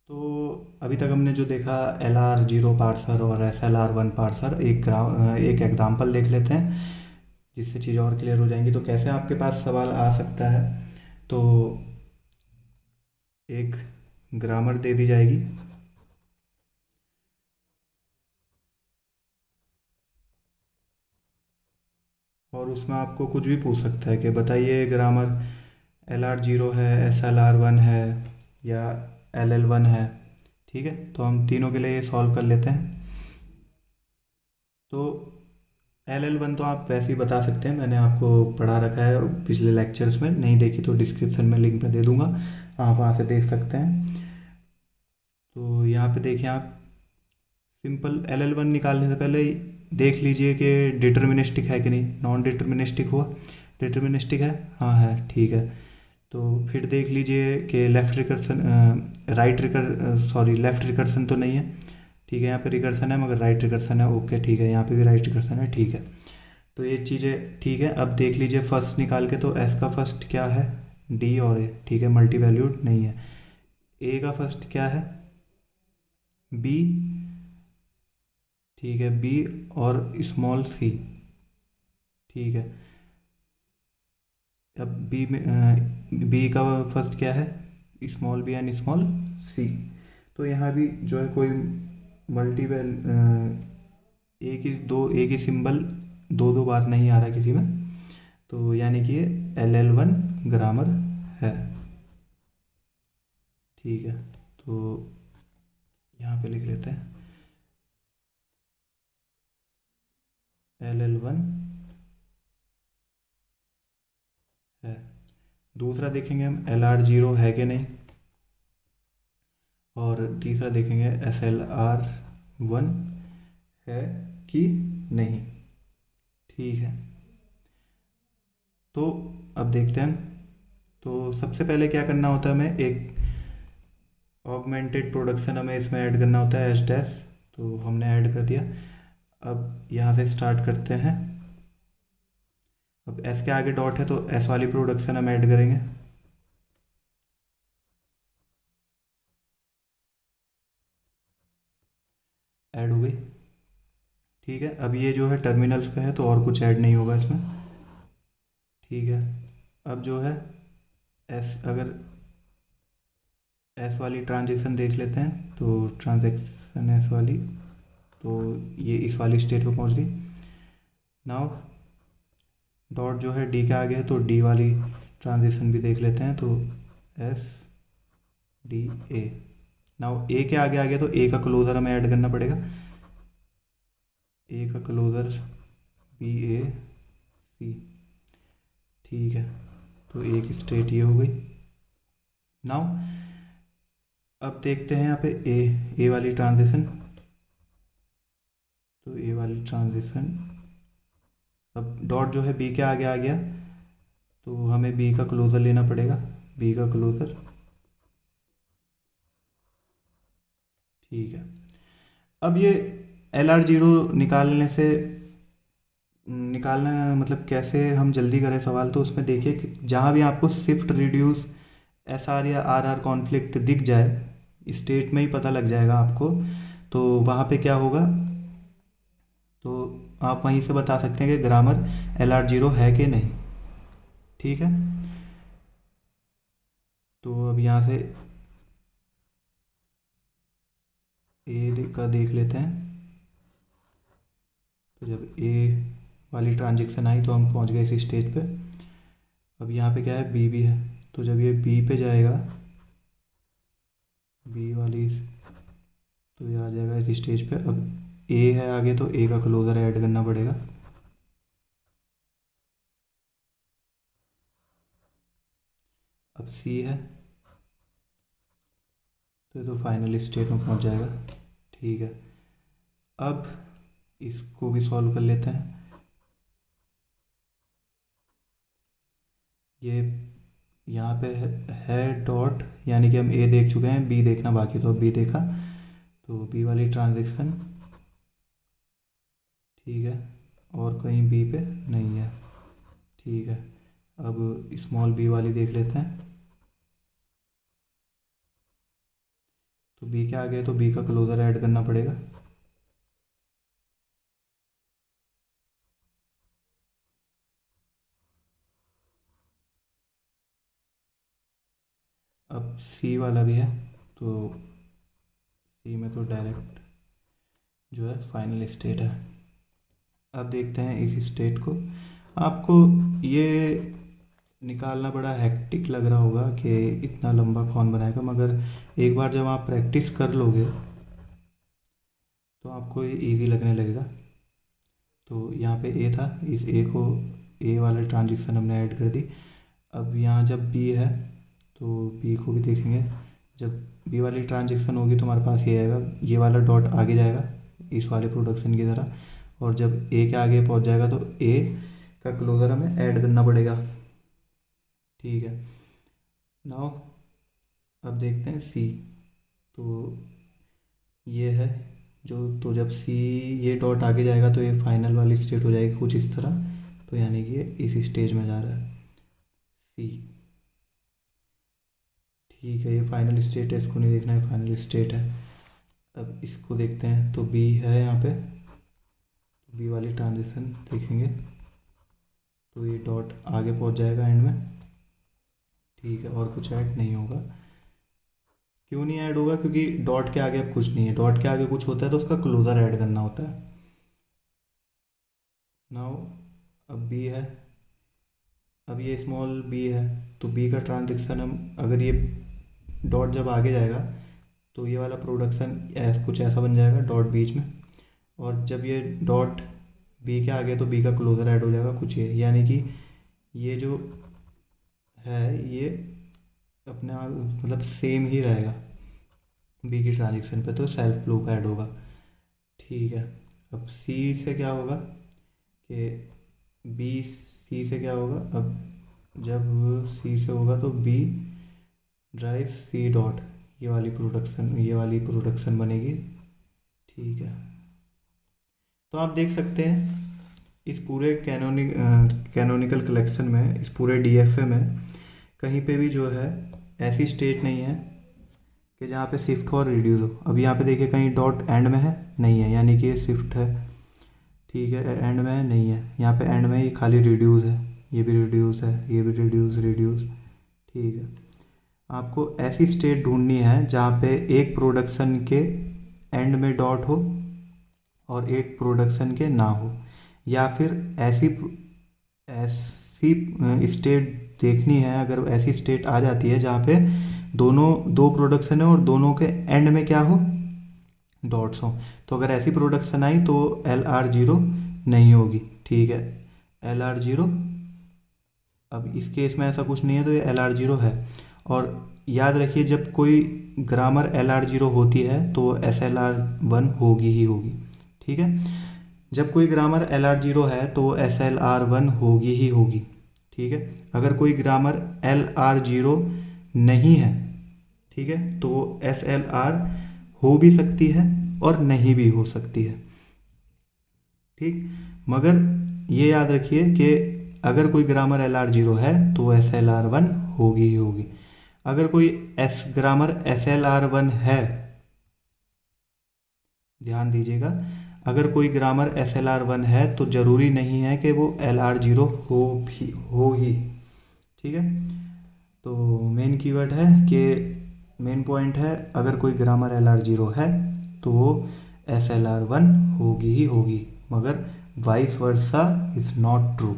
तो अभी तक हमने जो देखा LR0 पार्सर और SLR1 पार्सर, एक एग्जांपल देख लेते हैं जिससे चीज़ और क्लियर हो जाएंगी। तो कैसे आपके पास सवाल आ सकता है, तो एक ग्रामर दे दी जाएगी, और उसमें आपको कुछ भी पूछ सकता है कि बताइए ग्रामर LR0 है, SLR1 है या LL1 है। ठीक है, तो हम तीनों के लिए ये सॉल्व कर लेते हैं। तो LL1 तो आप वैसे ही बता सकते हैं, मैंने आपको पढ़ा रखा है पिछले लेक्चर्स में, नहीं देखी तो डिस्क्रिप्शन में लिंक में दे दूंगा, आप वहाँ से देख सकते हैं। तो यहाँ पे देखिए आप, सिंपल LL1 निकालने से पहले देख लीजिए कि डिटर्मिनिस्टिक है कि नहीं। नॉन डिटर्मिनिस्टिक हुआ, डिटर्मिनिस्टिक है, हाँ है, ठीक है। तो फिर देख लीजिए कि लेफ्ट रिकर्सन तो नहीं है। ठीक है, यहाँ पे रिकर्सन है मगर राइट रिकर्सन है, ओके ठीक है, यहाँ पे भी राइट रिकर्सन है, ठीक है। तो ये चीज़ें ठीक है। अब देख लीजिए फर्स्ट निकाल के, तो एस का फर्स्ट क्या है, डी और ए, ठीक है, मल्टी वैल्यूड नहीं है। ए का फर्स्ट क्या है, बी, ठीक है, बी और स्मॉल सी, ठीक है। अब बी में बी का फर्स्ट क्या है, small B and small C. तो यहाँ भी जो है कोई मल्टी वैल एक ही सिंबल दो दो बार नहीं आ रहा किसी में, तो यानी कि ये LL1 ग्रामर है। ठीक है, तो यहाँ पे लिख लेते हैं LL1 है। दूसरा देखेंगे हम LR0 है कि नहीं, और तीसरा देखेंगे SLR1 है कि नहीं। ठीक है, तो अब देखते हैं। तो सबसे पहले क्या करना होता है, हमें एक ऑगमेंटेड प्रोडक्शन हमें इसमें ऐड करना होता है, एच डैश, तो हमने ऐड कर दिया। अब यहाँ से स्टार्ट करते हैं। अब एस के आगे डॉट है तो एस वाली प्रोडक्शन हम ऐड करेंगे। ऐड हो गई, ठीक है। अब ये जो है टर्मिनल्स पे है तो और कुछ ऐड नहीं होगा इसमें, ठीक है। अब जो है एस, अगर एस वाली ट्रांजेक्शन देख लेते हैं, तो ट्रांजेक्शन एस वाली, तो ये इस वाली स्टेट पे पहुंच गई। नाउ डॉट जो है डी के आगे है तो डी वाली ट्रांजिशन भी देख लेते हैं, तो एस डी ए। नाउ ए के आगे आ गया तो ए का क्लोजर हमें ऐड करना पड़ेगा, ए का क्लोजर बी ए सी, ठीक है। तो एक स्टेट ये हो गई। नाउ अब देखते हैं यहाँ पे ए वाली ट्रांजिशन, तो ए वाली ट्रांजिशन, अब डॉट जो है बी के आगे आ गया तो हमें बी का क्लोजर लेना पड़ेगा, बी का क्लोजर, ठीक है। अब ये LR0 निकालने से, निकालना मतलब कैसे हम जल्दी करें सवाल, तो उसमें देखिए कि जहाँ भी आपको शिफ्ट रिड्यूस SR या RR कॉन्फ्लिक्ट दिख जाए, स्टेट में ही पता लग जाएगा आपको, तो वहाँ पे क्या होगा, तो आप वहीं से बता सकते हैं कि ग्रामर LR0 है कि नहीं, ठीक है। तो अब यहाँ से ए का देख लेते हैं। तो जब ए वाली ट्रांजेक्शन आई तो हम पहुँच गए इस स्टेज पे। अब यहाँ पे क्या है, बी भी है, तो जब ये बी पे जाएगा, बी वाली, तो ये आ जाएगा इस स्टेज पे। अब ए है आगे तो ए का क्लोजर ऐड करना पड़ेगा, अब सी है तो ये तो फाइनल स्टेट में पहुंच जाएगा, ठीक है। अब इसको भी सॉल्व कर लेते हैं। ये यहाँ पे है डॉट, यानी कि हम ए देख चुके हैं, बी देखना बाकी, तो अब बी देखा, तो बी वाली ट्रांजेक्शन, ठीक है, और कहीं बी पे नहीं है, ठीक है। अब स्मॉल बी वाली देख लेते हैं, तो बी के आगे तो बी का क्लोज़र ऐड करना पड़ेगा। अब सी वाला भी है, तो सी में तो डायरेक्ट जो है फाइनल स्टेट है। अब देखते हैं इस स्टेट को। आपको ये निकालना बड़ा हेक्टिक लग रहा होगा कि इतना लंबा कौन बनाएगा, मगर एक बार जब आप प्रैक्टिस कर लोगे तो आपको ये इजी लगने लगेगा। तो यहाँ पे ए था, इस ए को, ए वाले ट्रांजेक्शन हमने ऐड कर दी। अब यहाँ जब बी है तो बी को भी देखेंगे। जब बी वाली ट्रांजेक्शन होगी तो हमारे पास ये आएगा, ये वाला डॉट आगे जाएगा इस वाले प्रोडक्शन की तरह, और जब ए के आगे पहुँच जाएगा तो ए का क्लोज़र हमें ऐड करना पड़ेगा। ठीक है, नाउ अब देखते हैं सी। तो ये है जो, तो जब सी ये डॉट आगे जाएगा तो ये फाइनल वाली स्टेट हो जाएगी कुछ इस तरह। तो यानी कि ये इस स्टेज में जा रहा है सी। ठीक है, ये फाइनल स्टेट है, इसको नहीं देखना है, फाइनल स्टेट है। अब इसको देखते हैं, तो बी है यहाँ पे, तो बी वाली ट्रांजिशन देखेंगे तो ये डॉट आगे पहुँच जाएगा एंड में। ठीक है, और कुछ ऐड नहीं होगा। क्यों नहीं ऐड होगा? क्योंकि डॉट के आगे अब कुछ नहीं है। डॉट के आगे कुछ होता है तो उसका क्लोज़र ऐड करना होता है। नाउ अब बी है, अब ये स्मॉल बी है, तो बी का ट्रांजेक्शन हम, अगर ये डॉट जब आगे जाएगा तो ये वाला प्रोडक्शन कुछ ऐसा बन जाएगा, डॉट बीच में, और जब ये डॉट बी के आगे तो बी का क्लोज़र ऐड हो जाएगा कुछ ये, यानी कि ये जो है ये अपने आप मतलब सेम ही रहेगा बी की ट्रांजेक्शन पे, तो सेल्फ लूप ऐड होगा। ठीक है, अब सी से क्या होगा कि बी, सी से क्या होगा, अब जब सी से होगा तो बी ड्राइव सी डॉट, ये वाली प्रोडक्शन बनेगी। ठीक है, तो आप देख सकते हैं इस पूरे कैनोनिकल कलेक्शन में, इस पूरे डीएफए में कहीं पे भी जो है ऐसी स्टेट नहीं है कि जहाँ पे शिफ्ट हो और रिड्यूस हो। अब यहाँ पे देखिए कहीं डॉट एंड में है, नहीं है, यानी कि ये शिफ्ट है। ठीक है, एंड में है, नहीं है, यहाँ पे एंड में ये खाली रिड्यूस है, ये भी रिड्यूस है, ये भी रिड्यूस रिड्यूस। ठीक है, आपको ऐसी स्टेट ढूंढनी है जहाँ पे एक प्रोडक्शन के एंड में डॉट हो और एक प्रोडक्शन के ना हो, या फिर ऐसी ऐसी स्टेट देखनी है। अगर ऐसी स्टेट आ जाती है जहाँ पे दो प्रोडक्शन है और दोनों के एंड में क्या हो, डॉट्स हो, तो अगर ऐसी प्रोडक्शन आई तो LR0 नहीं होगी। ठीक है, LR0, अब इस केस में ऐसा कुछ नहीं है तो ये LR0 है। और याद रखिए जब कोई ग्रामर LR0 होती है तो SLR1 होगी ही होगी। ठीक है, जब कोई ग्रामर LR0 है तो SLR1 होगी ही होगी। ठीक है, अगर कोई ग्रामर LR0 नहीं है, ठीक है, तो SLR हो भी सकती है और नहीं भी हो सकती है। ठीक, मगर ये याद रखिए कि अगर कोई ग्रामर LR0 है तो SLR1 होगी ही होगी। अगर कोई ग्रामर SLR1 है, ध्यान दीजिएगा, अगर कोई ग्रामर SLR1 है तो ज़रूरी नहीं है कि वो LR0 हो ही। ठीक है, तो मेन कीवर्ड है कि मेन पॉइंट है, अगर कोई ग्रामर LR0 है तो वो SLR1 होगी ही होगी, मगर vice versa is not true.